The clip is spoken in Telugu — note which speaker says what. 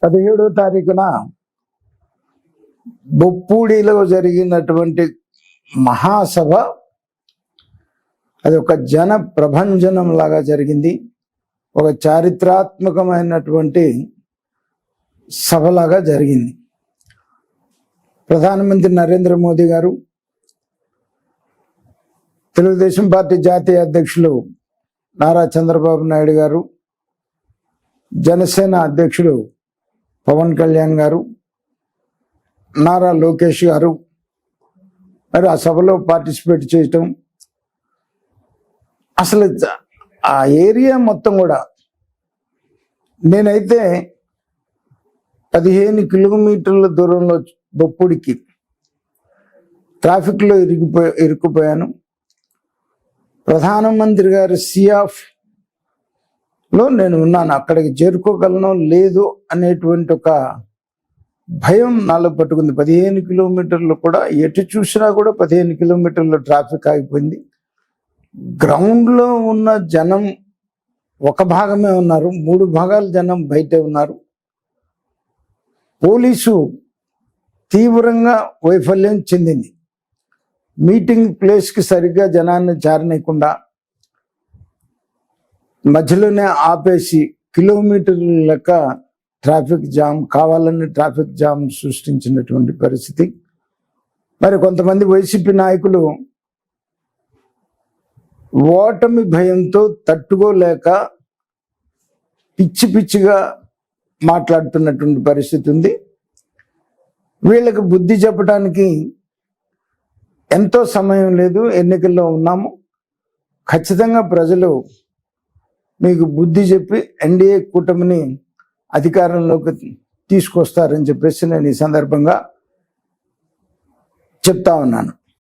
Speaker 1: 17వ తారీఖున బొప్పూడిలో జరిగినటువంటి మహాసభ అది ఒక జన ప్రభంజనం లాగా జరిగింది. ఒక చారిత్రాత్మకమైనటువంటి సభలాగా జరిగింది. ప్రధానమంత్రి నరేంద్ర మోదీ గారు, తెలుగుదేశం పార్టీ జాతీయ అధ్యక్షులు నారా చంద్రబాబు నాయుడు గారు, జనసేన అధ్యక్షుడు పవన్ కళ్యాణ్ గారు, నారా లోకేష్ గారు మరి ఆ సభలో పార్టిసిపేట్ చేయటం, అసలు ఆ ఏరియా మొత్తం కూడా నేనైతే 15 కిలోమీటర్ల దూరంలో బొప్పుడికి ట్రాఫిక్లో ఇరుక్కుపోయాను. ప్రధానమంత్రి గారి సియాఫ్లో నేను ఉన్నాను. అక్కడికి చేరుకోగలను లేదు అనేటువంటి ఒక భయం నాలో పట్టుకుంది. 15 కిలోమీటర్లు కూడా ఎటు చూసినా కూడా 15 కిలోమీటర్లు ట్రాఫిక్ ఆగిపోయింది. గ్రౌండ్లో ఉన్న జనం ఒక భాగమే ఉన్నారు, 3 భాగాల జనం బయటే ఉన్నారు. పోలీసు తీవ్రంగా వైఫల్యం చెందింది. మీటింగ్ ప్లేస్కి సరిగ్గా జనాన్ని చేరనీయకుండా మధ్యలోనే ఆపేసి కిలోమీటర్ల లెక్క ట్రాఫిక్ జామ్, కావాలని ట్రాఫిక్ జామ్ సృష్టించినటువంటి పరిస్థితి. మరి కొంతమంది వైసీపీ నాయకులు ఓటమి భయంతో తట్టుకోలేక పిచ్చి పిచ్చిగా మాట్లాడుతున్నటువంటి పరిస్థితి ఉంది. వీళ్ళకి బుద్ధి చెప్పడానికి ఎంతో సమయం లేదు, ఎన్నికల్లో ఉన్నాము. ఖచ్చితంగా ప్రజలు మీకు బుద్ధి చెప్పి ఎన్డీఏ కూటమిని అధికారంలోకి తీసుకొస్తారని చెప్పేసి నేను ఈ సందర్భంగా చెప్తా ఉన్నాను.